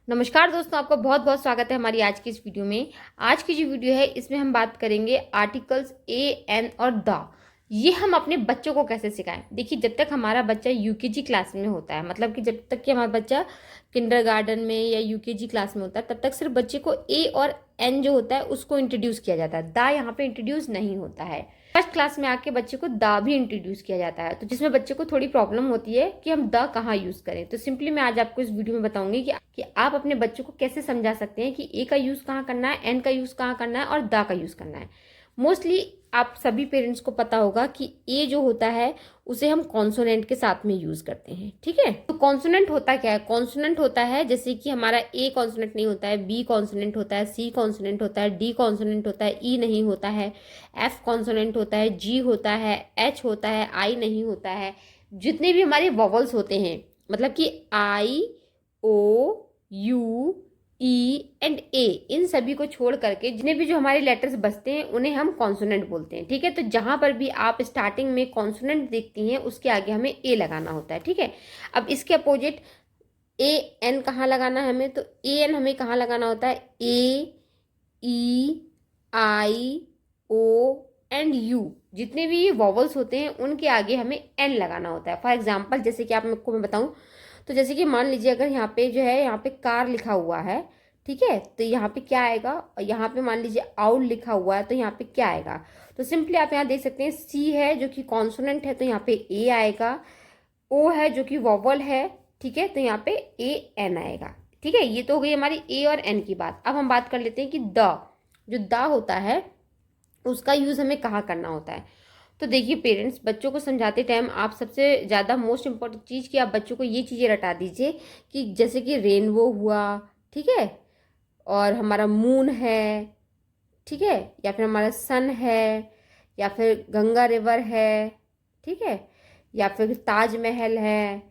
नमस्कार दोस्तों, आपका बहुत बहुत स्वागत है हमारी आज की इस वीडियो में। आज की जो वीडियो है इसमें हम बात करेंगे आर्टिकल्स ए एन और द। ये हम अपने बच्चों को कैसे सिखाएं। देखिए, जब तक हमारा बच्चा यूकेजी क्लास में होता है, मतलब कि जब तक कि हमारा बच्चा किंडरगार्टन में या यूकेजी क्लास में होता है, तब तक सिर्फ बच्चे को ए और एन जो होता है उसको इंट्रोड्यूस किया जाता है। द यहाँ पे इंट्रोड्यूस नहीं होता है। फर्स्ट क्लास में आके बच्चे को दा भी इंट्रोड्यूस किया जाता है, तो जिसमें बच्चे को थोड़ी प्रॉब्लम होती है कि हम द कहाँ यूज करें। तो सिंपली मैं आज आपको इस वीडियो में बताऊंगी कि आप अपने बच्चों को कैसे समझा सकते हैं कि ए का यूज कहाँ करना है, एन का यूज कहाँ करना है और द का यूज करना है। मोस्टली आप सभी पेरेंट्स को पता होगा कि ए जो होता है उसे हम कॉन्सोनेंट के साथ में यूज करते हैं। ठीक है, तो कॉन्सोनेंट होता क्या है? कॉन्सोनेंट होता है जैसे कि हमारा ए कॉन्सोनेंट नहीं होता है, बी कॉन्सोनेंट होता है, सी कॉन्सोनेंट होता है, डी कॉन्सोनेंट होता है, ई नहीं होता है, एफ कॉन्सोनेंट होता है, जी होता है, एच होता है, आई नहीं होता है। जितने भी हमारे वॉवल्स होते हैं, मतलब कि आई, ओ, यू, ई एंड ए, इन सभी को छोड़ करके जितने भी जो हमारे लेटर्स बचते हैं उन्हें हम कॉन्सोनेंट बोलते हैं। ठीक है, तो जहां पर भी आप स्टार्टिंग में कॉन्सोनेंट देखती हैं उसके आगे हमें ए लगाना होता है। ठीक है, अब इसके अपोजिट ए एन कहाँ लगाना है हमें? तो ए एन हमें कहाँ लगाना होता है? ए, ई, आई, ओ एंड यू, जितने भी वॉवल्स होते हैं उनके आगे हमें एन लगाना होता है। फॉर एग्जाम्पल, जैसे कि आपको मैं बताऊं, तो जैसे कि मान लीजिए अगर यहाँ पे जो है, यहाँ पे कार लिखा हुआ है, ठीक है, तो यहाँ पे क्या आएगा? और यहाँ पे मान लीजिए आउल लिखा हुआ है, तो यहाँ पे क्या आएगा? तो सिंपली आप यहाँ देख सकते हैं, सी है जो कि कॉन्सोनेंट है, तो यहाँ पे ए आएगा। ओ है जो कि वॉवल है, ठीक है, तो यहाँ पे ए एन आएगा। ठीक है, ये तो हो गई हमारी ए और एन की बात। अब हम बात कर लेते हैं कि द, जो द होता है उसका यूज हमें कहाँ करना होता है। तो देखिए पेरेंट्स, बच्चों को समझाते टाइम आप सबसे ज़्यादा मोस्ट इंपॉर्टेंट चीज़ कि आप बच्चों को ये चीज़ें रटा दीजिए कि जैसे कि रेनबो हुआ, ठीक है, और हमारा मून है, ठीक है, या फिर हमारा सन है, या फिर गंगा रिवर है, ठीक है, या फिर ताजमहल है,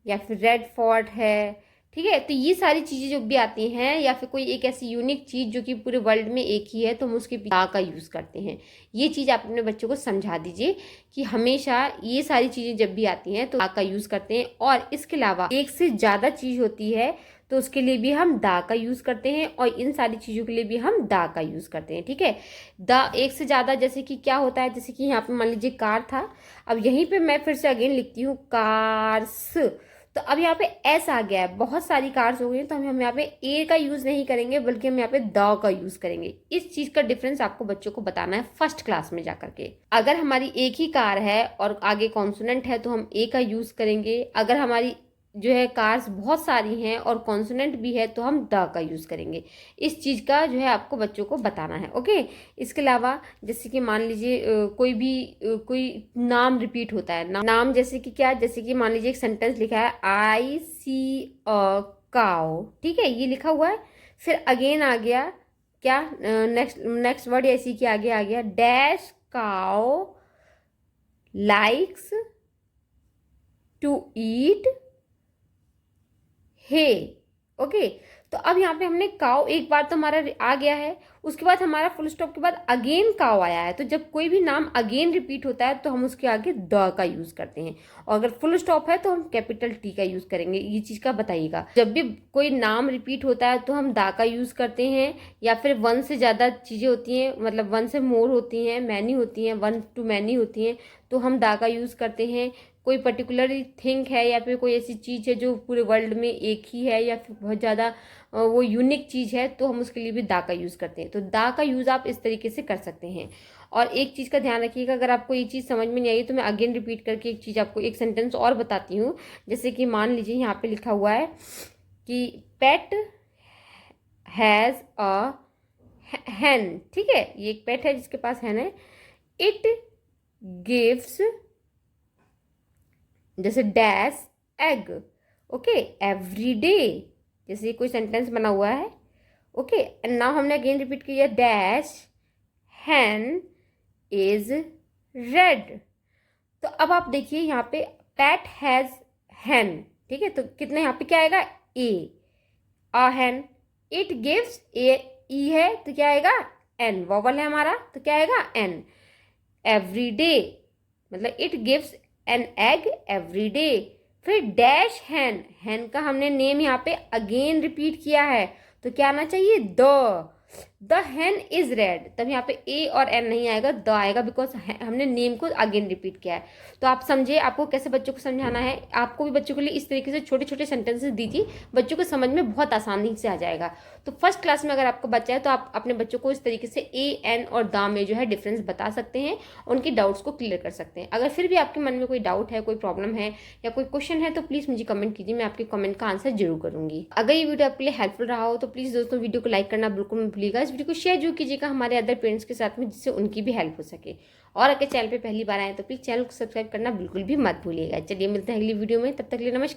या फिर रेड फोर्ट है। ठीक है, तो ये सारी चीज़ें जो भी आती हैं, या फिर कोई एक ऐसी यूनिक चीज़ जो कि पूरे वर्ल्ड में एक ही है, तो हम उसके दा का यूज़ करते हैं। ये चीज़ आप अपने बच्चों को समझा दीजिए कि हमेशा ये सारी चीज़ें जब भी आती हैं तो दा का यूज़ करते हैं। और इसके अलावा एक से ज़्यादा चीज़ होती है तो उसके लिए भी हम दा का यूज़ करते हैं, और इन सारी चीज़ों के लिए भी हम दा का यूज़ करते हैं। ठीक है, द एक से ज़्यादा जैसे कि क्या होता है, जैसे कि यहाँ पे मान लीजिए कार था, अब यहीं पे मैं फिर से अगेन लिखती हूँ कार्स, तो अब यहाँ पे एस आ गया है, बहुत सारी कार्स हो गई हैं, तो हम यहाँ पे ए का यूज़ नहीं करेंगे बल्कि हम यहाँ पे द का यूज़ करेंगे। इस चीज़ का डिफरेंस आपको बच्चों को बताना है फर्स्ट क्लास में जाकर के। अगर हमारी एक ही कार है और आगे कॉन्सोनेंट है तो हम ए का यूज़ करेंगे। अगर हमारी जो है कार्स बहुत सारी हैं और कॉन्सोनेंट भी है तो हम द का यूज़ करेंगे। इस चीज़ का जो है आपको बच्चों को बताना है। ओके, इसके अलावा जैसे कि मान लीजिए कोई नाम रिपीट होता है, नाम जैसे कि क्या, जैसे कि मान लीजिए एक सेंटेंस लिखा है आई सी अ काउ, ठीक है, ये लिखा हुआ है, फिर अगेन आ गया क्या, नेक्स्ट नेक्स्ट वर्ड ऐसी कि आगे आ गया dash cow likes to eat hay. Okay, तो अब यहाँ पे हमने काव एक बार तो हमारा आ गया है, उसके बाद हमारा फुल स्टॉप के बाद अगेन काव आया है। तो जब कोई भी नाम अगेन रिपीट होता है तो हम उसके आगे द का यूज करते हैं, और अगर फुल स्टॉप है तो हम कैपिटल टी का यूज करेंगे। ये चीज का बताइएगा, जब भी कोई नाम रिपीट होता है तो हम द का यूज करते हैं, या फिर वन से ज्यादा चीजें होती हैं, मतलब वन से मोर होती हैं, मैनी होती हैं, वन टू मैनी होती हैं, तो हम द का यूज करते हैं। कोई पर्टिकुलर थिंग है या फिर कोई ऐसी चीज़ है जो पूरे वर्ल्ड में एक ही है, या फिर बहुत ज़्यादा वो यूनिक चीज़ है, तो हम उसके लिए भी दा का यूज़ करते हैं। तो दा का यूज़ आप इस तरीके से कर सकते हैं। और एक चीज़ का ध्यान रखिएगा, अगर आपको ये चीज़ समझ में नहीं आई तो मैं अगेन रिपीट करके एक चीज़ आपको एक सेंटेंस और बताती हूँ। जैसे कि मान लीजिए यहाँ पे लिखा हुआ है कि पेट हैज़ अ हैन, ठीक है, ये एक पेट है जिसके पास हैन है। इट गिव्स जैसे dash egg, okay, every day, जैसे कोई सेंटेंस बना हुआ है। ओके, एंड नाउ हमने अगेन रिपीट किया डैश हैन इज रेड। तो अब आप देखिए यहाँ पे पैट हैज हैन, ठीक है, तो कितने यहाँ पे क्या आएगा? ए अ हैन। इट गिव्स ए, ई है तो क्या आएगा? एन, वॉवल है हमारा तो क्या आएगा? एन। एवरी डे मतलब it gives an egg every day. फिर डैश हैन, हैन का हमने नेम यहाँ पे अगेन रिपीट किया है, तो क्या आना चाहिए द हैन इज रेड। तब यहाँ पे ए और एन नहीं आएगा, द आएगा, बिकॉज हमने नेम को अगेन रिपीट किया है। तो आप समझे आपको कैसे बच्चों को समझाना है। आपको भी बच्चों के लिए इस तरीके से छोटे छोटे सेंटेंसेस दीजिए, बच्चों को समझ में बहुत आसानी से आ जाएगा। तो फर्स्ट क्लास में अगर आपको बच्चा है तो आप अपने बच्चों को इस तरीके से ए एन और द में जो है डिफरेंस बता सकते हैं, उनकी डाउट्स को क्लियर कर सकते हैं। अगर फिर भी आपके मन में कोई डाउट है, कोई प्रॉब्लम है या कोई क्वेश्चन है तो प्लीज़ मुझे कमेंट कीजिए, मैं आपके कमेंट का आंसर जरूर करूंगी। अगर ये वीडियो आपके लिए हेल्पफुल रहा हो तो प्लीज़ दोस्तों वीडियो को लाइक करना बिल्कुल मत भूलिएगा। इस वीडियो को शेयर जरूर कीजिएगा हमारे अदर पेरेंट्स के साथ में, जिससे उनकी भी हेल्प हो सके। और अगर चैनल पे पहली बार आए तो प्लीज़ चैनल को सब्सक्राइब करना बिल्कुल भी मत भूलिएगा। चलिए मिलते हैं अगली वीडियो में, तब तक के लिए नमस्कार।